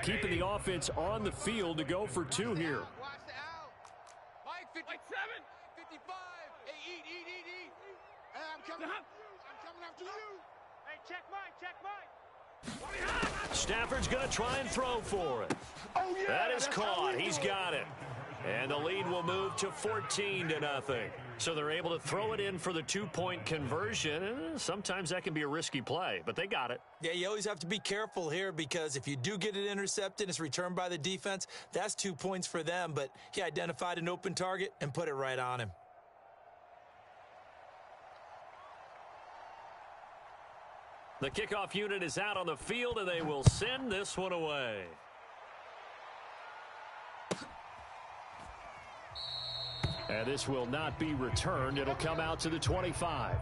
keeping the offense on the field to go for two here. Watch the out. Mike, 57. 55. Hey, eat. Hey, I'm coming after you. Hey, check Mike. Stafford's going to try and throw for it. Oh, yeah. That is caught. He's got it. And the lead will move to 14-0. So they're able to throw it in for the two-point conversion. Sometimes that can be a risky play, but they got it. Yeah, you always have to be careful here because if you do get it intercepted, it's returned by the defense. That's 2 points for them, but he identified an open target and put it right on him. The kickoff unit is out on the field, and they will send this one away. And this will not be returned. It'll come out to the 25.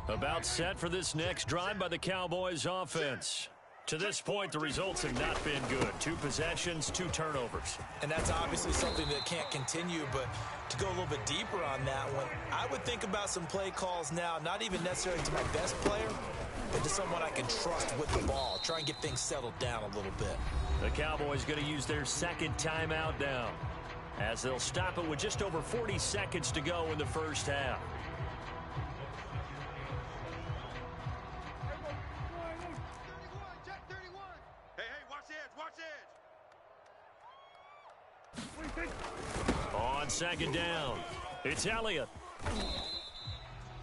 About set for this next drive by the Cowboys offense. To this point, the results have not been good. 2 possessions, 2 turnovers. And that's obviously something that can't continue, but to go a little bit deeper on that one, I would think about some play calls now, not even necessarily to my best player, but to someone I can trust with the ball. Try and get things settled down a little bit. The Cowboys going to use their second timeout now, as they'll stop it with just over 40 seconds to go in the first half. On second down, it's Elliott.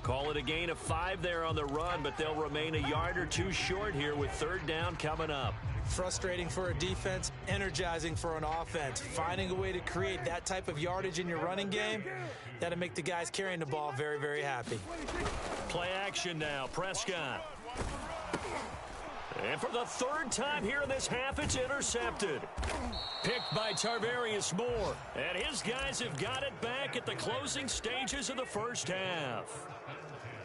Call it a gain of 5 there on the run, but they'll remain a yard or 2 short here with third down coming up. Frustrating for a defense, energizing for an offense. Finding a way to create that type of yardage in your running game, that'll make the guys carrying the ball very, very happy. Play action now, Prescott. And for the third time here in this half, it's intercepted. Picked by Tarvarius Moore. And his guys have got it back at the closing stages of the first half.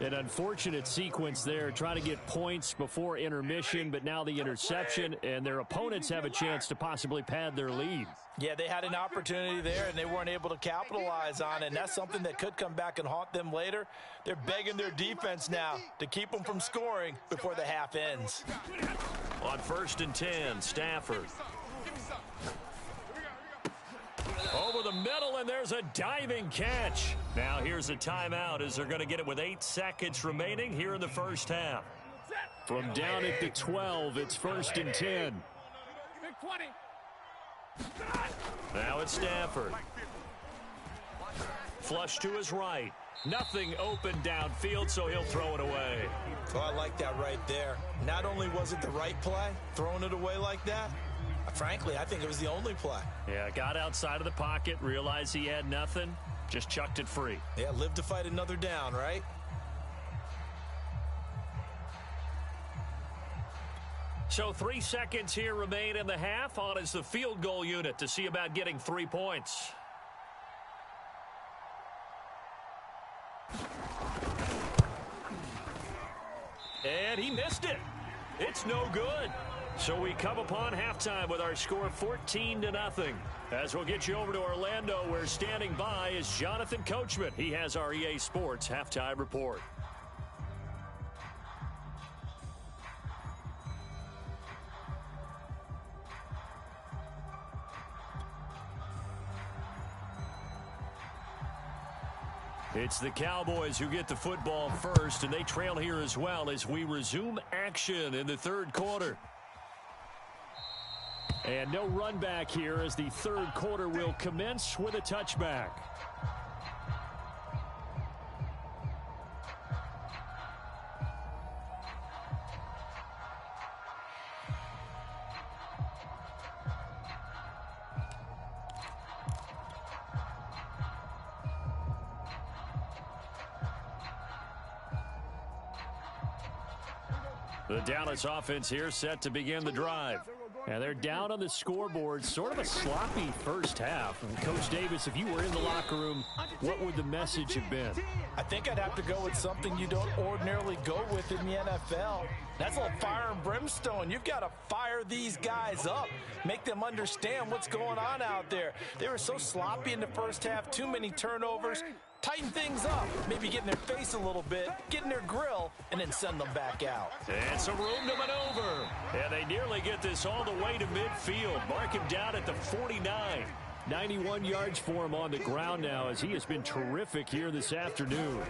An unfortunate sequence there, trying to get points before intermission, but now the interception, and their opponents have a chance to possibly pad their lead. Yeah, they had an opportunity there, and they weren't able to capitalize on it, and that's something that could come back and haunt them later. They're begging their defense now to keep them from scoring before the half ends. On 1st and 10, Stafford. Over the middle, and there's a diving catch. Now here's a timeout as they're going to get it with 8 seconds remaining here in the first half. From down at the 12, it's 1st and 10. Now it's Stafford. Flush to his right. Nothing open downfield, so he'll throw it away. Oh, I like that right there. Not only was it the right play, throwing it away like that, frankly, I think it was the only play. Yeah, got outside of the pocket, realized he had nothing, just chucked it free. Yeah, live to fight another down, right? So 3 seconds here remain in the half. On is the field goal unit to see about getting 3 points. And he missed it. It's no good. So we come upon halftime with our score 14-0. As we'll get you over to Orlando, where standing by is Jonathan Coachman. He has our EA Sports halftime report. It's the Cowboys who get the football first, and they trail here as well as we resume action in the third quarter. And no run back here as the third quarter will commence with a touchback. The Dallas offense here set to begin the drive. And they're down on the scoreboard. Sort of a sloppy first half. And Coach Davis, if you were in the locker room, what would the message have been? I think I'd have to go with something you don't ordinarily go with in the NFL. That's a little fire and brimstone. You've got to fire these guys up. Make them understand what's going on out there. They were so sloppy in the first half. Too many turnovers. Tighten things up. Maybe get in their face a little bit. Get in their grill. And then send them back out. And some room to maneuver. And they nearly get this all the way to midfield. Mark him down at the 49. 91 yards for him on the ground now as he has been terrific here this afternoon.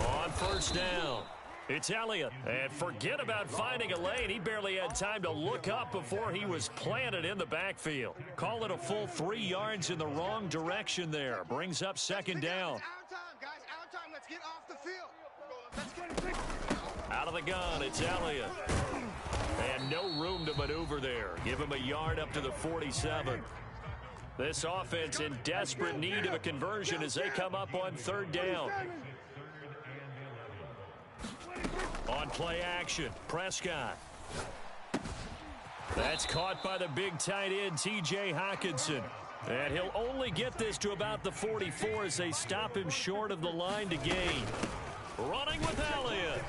On first down, it's Elliott. And forget about finding a lane. He barely had time to look up before he was planted in the backfield. Call it a full 3 yards in the wrong direction there. Brings up second down. Out of time, guys. Out of time. Let's get off the field. Let's get it. Out of the gun, it's Elliott. And no room to maneuver there. Give him a yard up to the 47. This offense in desperate need of a conversion as they come up on third down. On play action, Prescott. That's caught by the big tight end, T.J. Hockenson. And he'll only get this to about the 44 as they stop him short of the line to gain. Running with Elliott.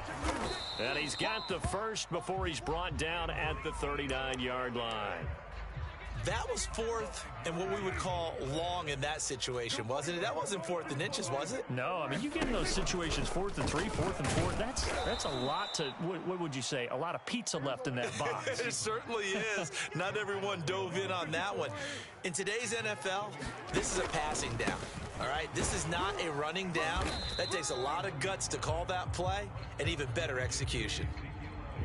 And he's got the first before he's brought down at the 39-yard line. That was fourth and what we would call long in that situation, wasn't it? That wasn't fourth and inches, was it? No, I mean, you get in those situations, 4th and 3, 4th and 4. That's a lot to, what would you say, a lot of pizza left in that box. It certainly is. Not everyone dove in on that one. In today's NFL, this is a passing down. All right, this is not a running down. That takes a lot of guts to call that play and even better execution.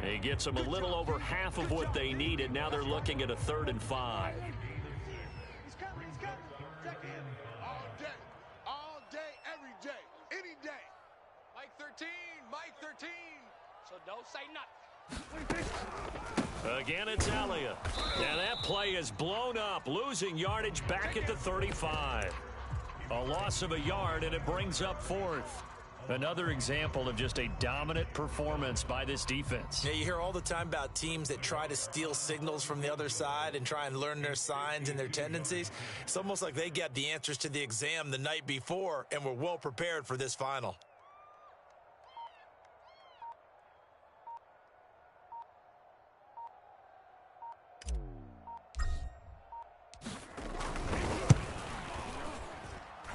He gets them a little over half of what they needed. Now they're looking at a 3rd and 5. He's coming. Check in. All day, every day, any day. Mike 13. So don't say nothing. Again, it's Elliott. And that play is blown up, losing yardage back at the 35. A loss of a yard, and it brings up 4th. Another example of just a dominant performance by this defense. Yeah, you hear all the time about teams that try to steal signals from the other side and try and learn their signs and their tendencies. It's almost like they got the answers to the exam the night before and were well prepared for this final.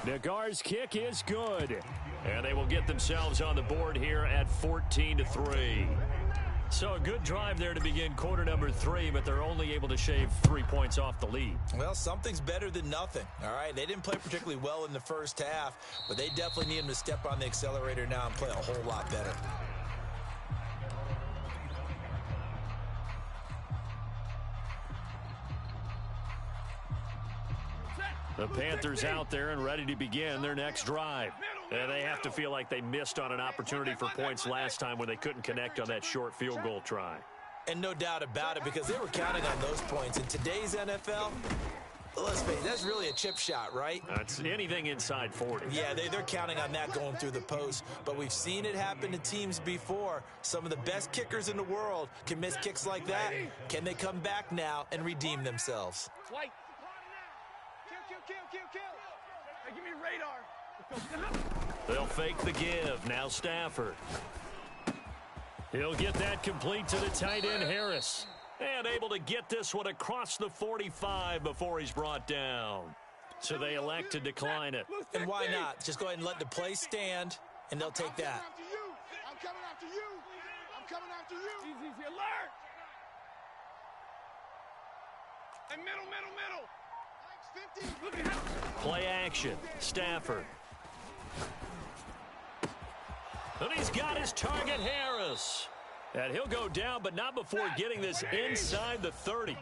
Nagar's kick is good. And they will get themselves on the board here at 14-3. So a good drive there to begin quarter number 3, but they're only able to shave 3 points off the lead. Well, something's better than nothing, all right? They didn't play particularly well in the first half, but they definitely need them to step on the accelerator now and play a whole lot better. The Panthers out there and ready to begin their next drive. And they have to feel like they missed on an opportunity for points last time when they couldn't connect on that short field goal try. And no doubt about it, because they were counting on those points. In today's NFL, let's face it, that's really a chip shot, right? It's anything inside 40. Yeah, they're counting on that going through the post. But we've seen it happen to teams before. Some of the best kickers in the world can miss kicks like that. Can they come back now and redeem themselves? White. Kill. Hey, give me radar. They'll fake the give. Now Stafford. He'll get that complete to the tight end, Harris. And able to get this one across the 45 before he's brought down. So they elect to decline it. And why not? Just go ahead and let the play stand, and they'll take that. I'm coming after you. Easy, alert. Hey, middle. Play action. Stafford. And he's got his target, Harris. And he'll go down, but not before getting this inside the 30.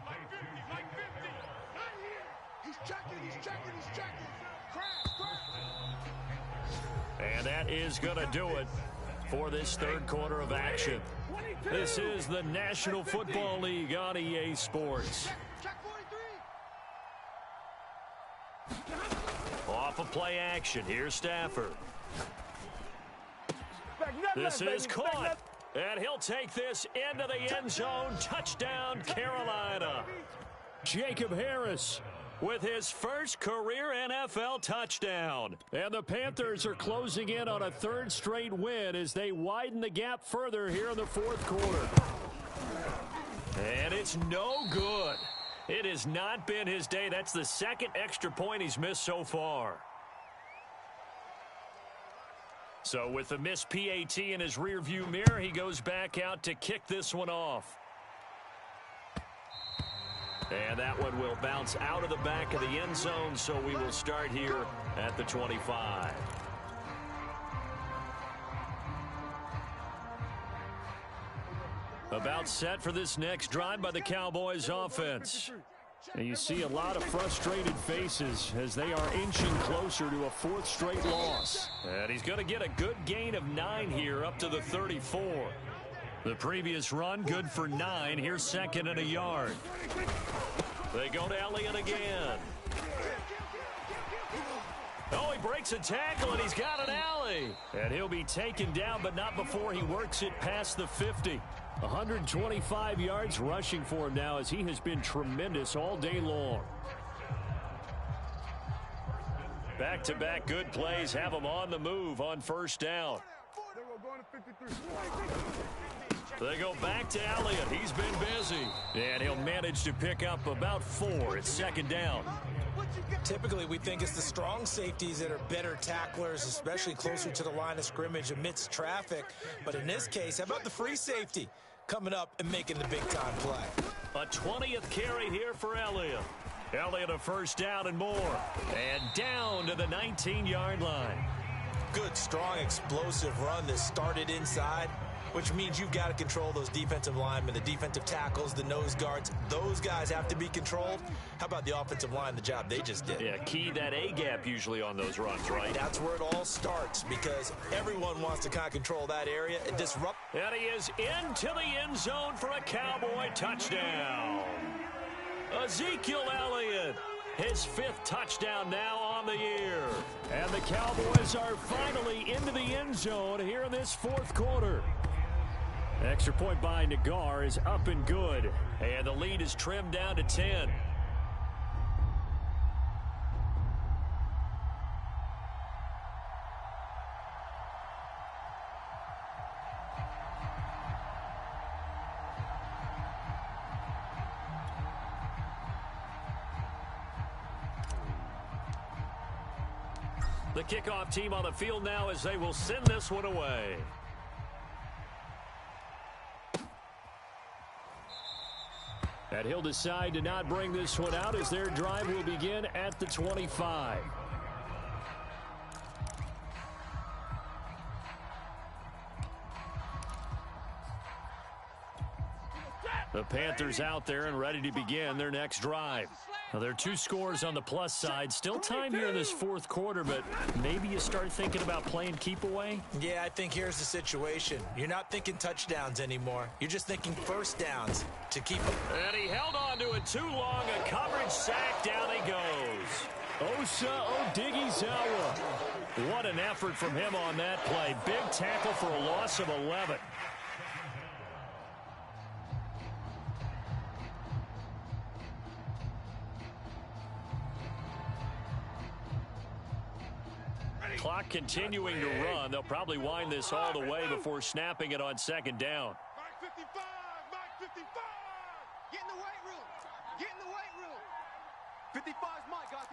He's checking. Crash. And that is going to do it for this third quarter of action. This is the National Football League on EA Sports. Off of play action. Here's Stafford. This is caught. And he'll take this into the end zone. Touchdown, Carolina. Jacob Harris with his first career NFL touchdown. And the Panthers are closing in on a third straight win as they widen the gap further here in the fourth quarter. And it's no good. It has not been his day. That's the second extra point he's missed so far. So with the missed PAT in his rearview mirror, he goes back out to kick this one off. And that one will bounce out of the back of the end zone, so we will start here at the 25. About set for this next drive by the Cowboys offense. And you see a lot of frustrated faces as they are inching closer to a fourth straight loss. And he's going to get a good gain of 9 here up to the 34. The previous run good for 9. Here's second and a yard. They go to Elliott again. Oh, he breaks a tackle and he's got an alley. And he'll be taken down, but not before he works it past the 50. 125 yards rushing for him now as he has been tremendous all day long. Back-to-back good plays have him on the move on first down. They go back to Elliott. He's been busy. And he'll manage to pick up about 4 at second down. Typically, we think it's the strong safeties that are better tacklers, especially closer to the line of scrimmage amidst traffic. But in this case, how about the free safety coming up and making the big-time play? A 20th carry here for Elliott. Elliott a first down and more. And down to the 19-yard line. Good, strong, explosive run that started inside, which means you've got to control those defensive linemen, the defensive tackles, the nose guards. Those guys have to be controlled. How about the offensive line, the job they just did? Yeah, key that A-gap usually on those runs, right? That's where it all starts because everyone wants to kind of control that area and disrupt. And he is into the end zone for a Cowboy touchdown. Ezekiel Elliott, his 5th touchdown now on the year. And the Cowboys are finally into the end zone here in this fourth quarter. Extra point by Nagar is up and good. And the lead is trimmed down to 10. The kickoff team on the field now as they will send this one away. And he'll decide to not bring this one out as their drive will begin at the 25. The Panthers out there and ready to begin their next drive. Now, there are 2 scores on the plus side. Still time here in this fourth quarter, but maybe you start thinking about playing keep away? Yeah, I think here's the situation. You're not thinking touchdowns anymore. You're just thinking first downs to keep them. And he held on to it too long. A coverage sack. Down he goes. Osa Odighizuwa. What an effort from him on that play. Big tackle for a loss of 11. Clock continuing to run. They'll probably wind this all the way before snapping it on second down. Mark 55, Mark 55. Get in the weight room. Get in the weight room. 55's mine, guys.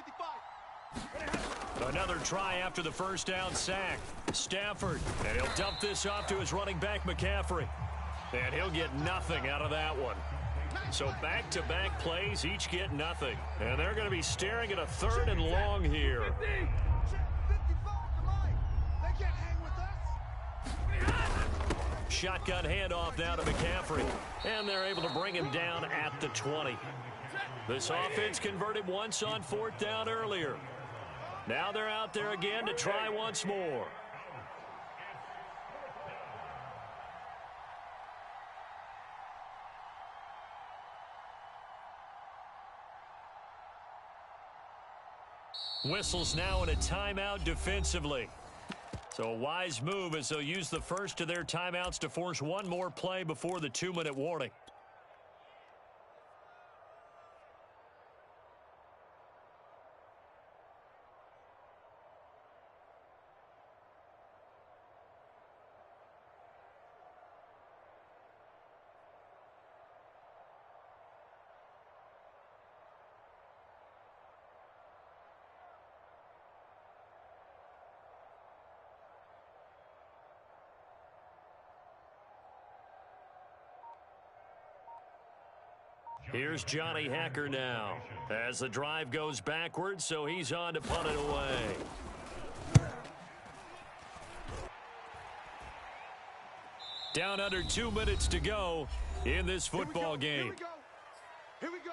55. Another try after the first down sack. Stafford, and he'll dump this off to his running back, McCaffrey. And he'll get nothing out of that one. So back-to-back plays, each get nothing. And they're going to be staring at a 3rd and long here. Shotgun handoff now to McCaffrey. And they're able to bring him down at the 20. This offense converted once on 4th down earlier. Now they're out there again to try once more. Whistles now in a timeout defensively. So a wise move as they'll use the first of their timeouts to force one more play before the 2-minute warning. Here's Johnny Hacker now as the drive goes backwards, so he's on to punt it away. Down under 2 minutes to go in this football game. Here we go. Here we go.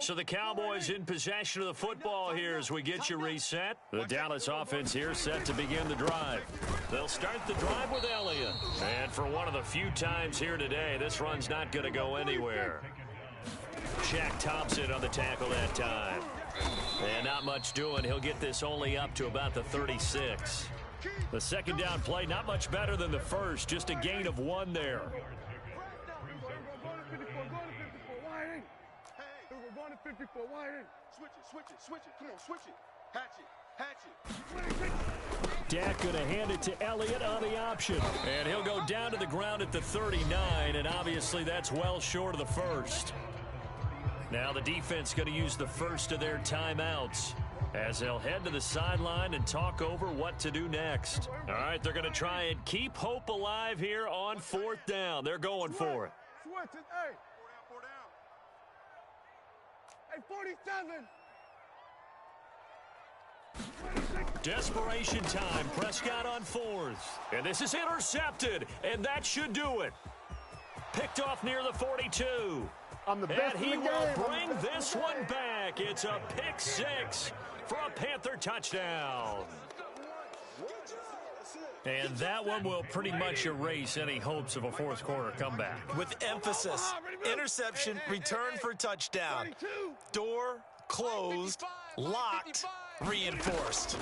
So the Cowboys in possession of the football here as we get you reset. The Dallas offense here set to begin the drive. They'll start the drive with Elliott. And for one of the few times here today, this run's not going to go anywhere. Shaq Thompson on the tackle that time. And not much doing. He'll get this only up to about the 36. The second down play, not much better than the first. Just a gain of 1 there. Switch it. Come on, switch it. Hatch it. Dak going to hand it to Elliott on the option. And he'll go down to the ground at the 39, and obviously that's well short of the first. Now the defense going to use the first of their timeouts as they'll head to the sideline and talk over what to do next. All right, they're going to try and keep hope alive here on 4th down. They're going for it. Switch it. Hey. 4 down. Hey, 47. Desperation time. Prescott on 4th. And this is intercepted, and that should do it. Picked off near the 42. I'm the best and he in the will game. bring this one back. It's a pick 6 for a Panther touchdown. And that one will pretty much erase any hopes of a fourth quarter comeback. With emphasis, interception, return for touchdown. Door closed, locked, reinforced.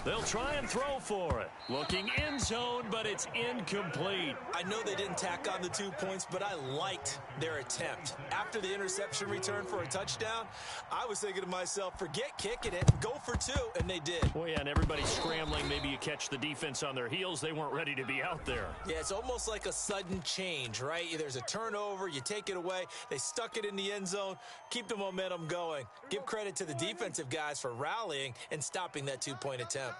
They'll try and throw for it. Looking end zone, but it's incomplete. I know they didn't tack on the 2 points, but I liked their attempt. After the interception return for a touchdown, I was thinking to myself, forget kicking it, go for 2, and they did. Well, yeah, and everybody's scrambling. Maybe you catch the defense on their heels. They weren't ready to be out there. Yeah, it's almost like a sudden change, right? There's a turnover, you take it away, they stuck it in the end zone, keep the momentum going. Give credit to the defensive guys for rallying and stopping that 2-point attempt.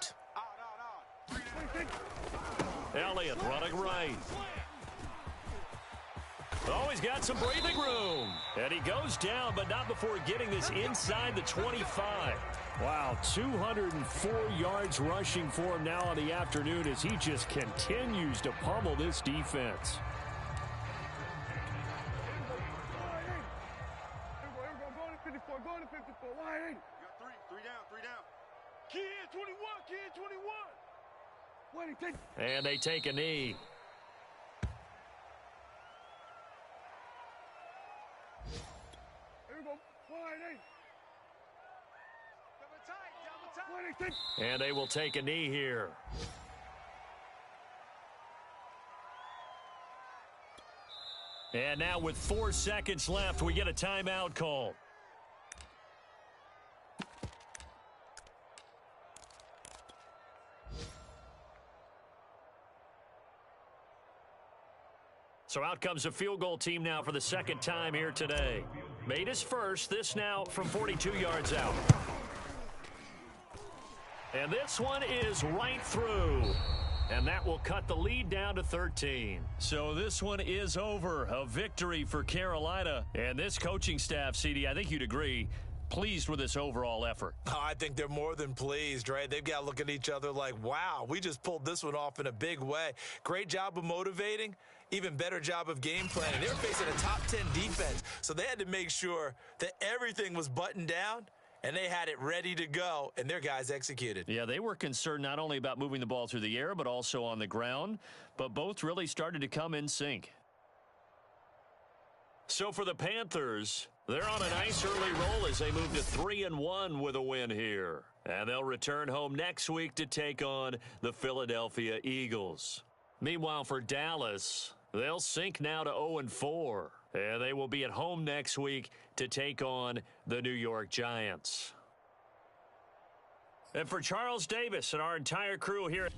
Elliott running right. Oh, he's got some breathing room. And he goes down, but not before getting this inside the 25. Wow, 204 yards rushing for him now on the afternoon as he just continues to pummel this defense. Going to 54. Wide. You got 3 down. Kid 21. And they take a knee. Here we go. Wide. And they will take a knee here. And now with 4 seconds left, we get a timeout call. So out comes a field goal team now for the second time here today. Made his first, this now from 42 yards out. And this one is right through. And that will cut the lead down to 13. So this one is over. A victory for Carolina. And this coaching staff, CD, I think you'd agree, pleased with this overall effort. Oh, I think they're more than pleased, right? They've got to look at each other like, wow, we just pulled this one off in a big way. Great job of motivating. Even better job of game planning. They were facing a top 10 defense, so they had to make sure that everything was buttoned down and they had it ready to go, and their guys executed. Yeah, they were concerned not only about moving the ball through the air, but also on the ground, but both really started to come in sync. So for the Panthers, they're on a nice early roll as they move to 3-1 with a win here. And they'll return home next week to take on the Philadelphia Eagles. Meanwhile, for Dallas, they'll sink now to 0-4. And they will be at home next week to take on the New York Giants. And for Charles Davis and our entire crew here